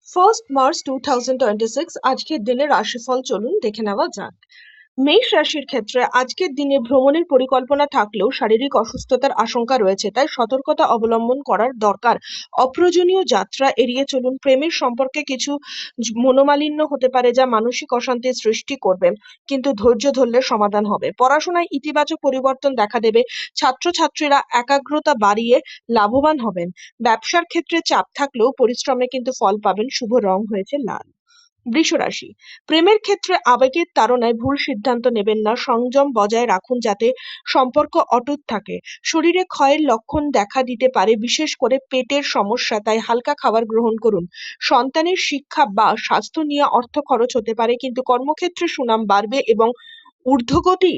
March 2026 আজকের দিনে রাশিফল চলুন দেখে নেওয়া যাক। মেষ রাশির ক্ষেত্রে আজকের দিনে ভ্রমণের পরিকল্পনা থাকলেও শারীরিক অসুস্থতার আশঙ্কা রয়েছে, তাই সতর্কতা অবলম্বন করার দরকার। অপ্রয়োজনীয় যাত্রা এড়িয়ে চলুন। প্রেমের সম্পর্কে কিছু মনোমালিন্য হতে পারে, যা মানসিক অশান্তির সৃষ্টি করবে, কিন্তু ধৈর্য ধরলে সমাধান হবে। পড়াশোনায় ইতিবাচক পরিবর্তন দেখা দেবে। ছাত্রছাত্রীরা একাগ্রতা বাড়িয়ে লাভবান হবেন। ব্যবসার ক্ষেত্রে চাপ থাকলেও পরিশ্রমে কিন্তু ফল পাবেন। শুভ রং হয়েছে লাল। বৃষ রাশি, প্রেমের ক্ষেত্রে আবেগের তাড়নায় ভুল সিদ্ধান্ত নেবেন না। সংযম বজায় রাখুন যাতে সম্পর্ক অটুট থাকে। শরীরে ক্ষয়ের লক্ষণ দেখা দিতে পারে, বিশেষ করে পেটের সমস্যা, তাই হালকা খাবার গ্রহণ করুন। সন্তানের শিক্ষা বা স্বাস্থ্য নিয়ে অর্থ খরচ হতে পারে, কিন্তু কর্মক্ষেত্রে সুনাম বাড়বে এবং ঊর্ধ্বগতি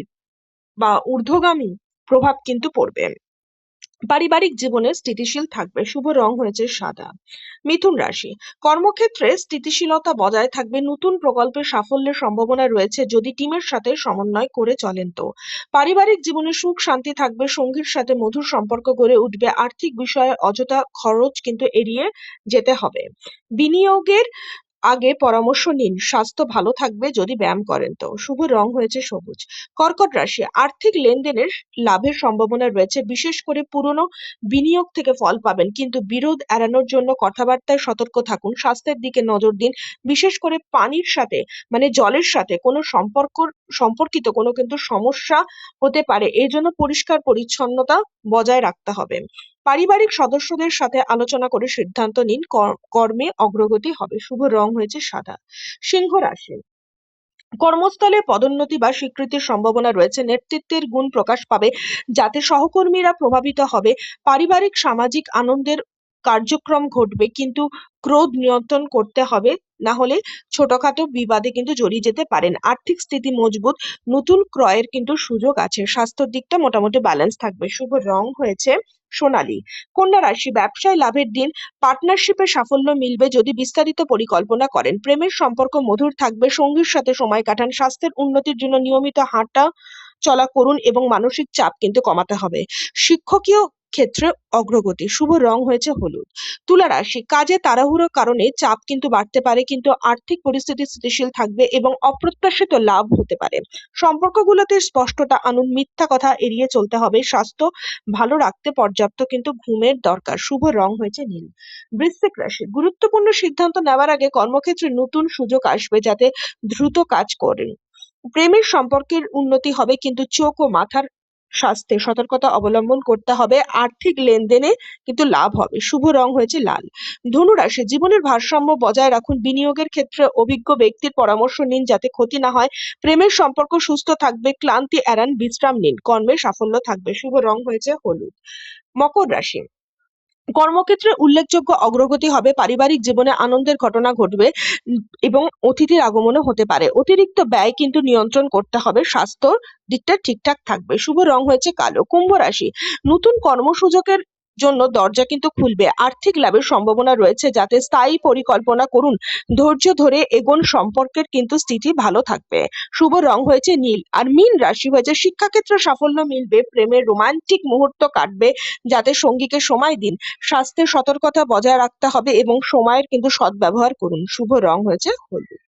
বা ঊর্ধ্বগামী প্রভাব কিন্তু পড়বে। পারিবারিক জীবনে স্থিতিশীল থাকবে। শুভ রং হয়েছে সাদা। মিথুন রাশি, কর্মক্ষেত্রে স্থিতিশীলতা বজায় থাকবে। নতুন প্রকল্পে সাফল্যের সম্ভাবনা রয়েছে যদি টিমের সাথে সমন্বয় করে চলেন তো। পারিবারিক জীবনে সুখ শান্তি থাকবে। সঙ্গীর সাথে মধুর সম্পর্ক গড়ে উঠবে। আর্থিক বিষয়ে অযথা খরচ কিন্তু এড়িয়ে যেতে হবে। বিনিয়োগের আগে পরামর্শ নিন। স্বাস্থ্য ভালো থাকবে যদি ব্যায়াম করেন তো। শুভ রং হয়েছে সবুজ। কর্কট রাশি, আর্থিক লেনদেনের লাভের সম্ভাবনা রয়েছে, বিশেষ করে পুরনো বিনিয়োগ থেকে ফল পাবেন, কিন্তু বিরোধ এড়ানোর জন্য কথাবার্তায় সতর্ক থাকুন। স্বাস্থ্যের দিকে নজর দিন, বিশেষ করে পানির সাথে জলের সাথে কোনো সম্পর্কিত কোনো কিন্তু সমস্যা হতে পারে, এই জন্য পরিষ্কার পরিচ্ছন্নতা বজায় রাখতে হবে। পারিবারিক সদস্যদের সাথে আলোচনা করে সিদ্ধান্ত নিন। কর্মে অগ্রগতি হবে। শুভ রং হয়েছে সাদা। সিংহ রাশি, কর্মস্থলে পদোন্নতি বা স্বীকৃতির সম্ভাবনা রয়েছে। নেতৃত্বের গুণ প্রকাশ পাবে, যাতে সহকর্মীরা প্রভাবিত হবে। পারিবারিক সামাজিক আনন্দের কার্যক্রম ঘটবে, কিন্তু ক্রোধ নিয়ন্ত্রণ করতে হবে, না হলে ছোটখাটো বিবাদে কিন্তু জড়িয়ে যেতে পারেন। আর্থিক স্থিতি মজবুত, নতুন ক্রয়ের কিন্তু সুযোগ আছে। স্বাস্থ্যের দিকটা মোটামুটি ব্যালেন্স থাকবে। শুভ রং হয়েছে সোনালী। কন্যা রাশি, ব্যবসায় লাভের দিন। পার্টনারশিপে সাফল্য মিলবে যদি বিস্তারিত পরিকল্পনা করেন। প্রেমের সম্পর্ক মধুর থাকবে। সঙ্গীর সাথে সময় কাটান। স্বাস্থ্যের উন্নতির জন্য নিয়মিত হাঁটা চলা করুন এবং মানসিক চাপ কিন্তু কমাতে হবে। শিক্ষকীয় ক্ষেত্রে অগ্রগতি। শুভ রং হয়েছে হলুদ। তুলা রাশি, কাজে তাড়াহুড়োর কারণে চাপ কিন্তু বাড়তে পারে, কিন্তু আর্থিক পরিস্থিতি স্থিতিশীল থাকবে এবং অপ্রত্যাশিত লাভ হতে পারে। সম্পর্কগুলোতে স্পষ্টতা আনুন। মিথ্যা কথা এড়িয়ে চলতে হবে। স্বাস্থ্য ভালো রাখতে পর্যাপ্ত কিন্তু ঘুমের দরকার। শুভ রং হয়েছে নীল। বৃশ্চিক রাশি, গুরুত্বপূর্ণ সিদ্ধান্ত নেওয়ার আগে কর্মক্ষেত্রে নতুন সুযোগ আসবে, যাতে দ্রুত কাজ করেন। প্রেমের সম্পর্কের উন্নতি হবে, কিন্তু চোখ ও মাথার স্বাস্থ্যে সতর্কতা অবলম্বন করতে হবে। আর্থিক লেনদেনে কিন্তু লাভ হবে। শুভ রং হয়েছে লাল। ধনু রাশি, জীবনের ভারসাম্য বজায় রাখুন। বিনিয়োগের ক্ষেত্রে অভিজ্ঞ ব্যক্তির পরামর্শ নিন যাতে ক্ষতি না হয়। প্রেমের সম্পর্ক সুস্থ থাকবে। ক্লান্তি এড়ান, বিশ্রাম নিন। কর্মে সাফল্য থাকবে। শুভ রং হয়েছে হলুদ। মকর রাশি, কর্মক্ষেত্রে উল্লেখযোগ্য অগ্রগতি হবে। পারিবারিক জীবনে আনন্দের ঘটনা ঘটবে এবং অতিথির আগমনও হতে পারে। অতিরিক্ত ব্যয় কিন্তু নিয়ন্ত্রণ করতে হবে। স্বাস্থ্য দিকটা ঠিকঠাক থাকবে। শুভ রং হয়েছে কালো। কুম্ভ রাশি, নতুন কর্মসুযোগের জন্য দরজা কিন্তু খুলবে। আর্থিক লাভের সম্ভাবনা রয়েছে, যাতে স্থায়ী পরিকল্পনা করুন। ধৈর্য ধরে এগোন। সম্পর্কের কিন্তু স্থিতি ভালো থাকবে। শুভ রং হয়েছে নীল। আর মীন রাশি হয়েছে, শিক্ষাক্ষেত্রে সাফল্য মিলবে। প্রেমের রোমান্টিক মুহূর্ত কাটবে, যাতে সঙ্গীকে সময় দিন। স্বাস্থ্যের সতর্কতা বজায় রাখতে হবে এবং সময়ের কিন্তু সদ্ব্যবহার করুন। শুভ রং হয়েছে হলুদ।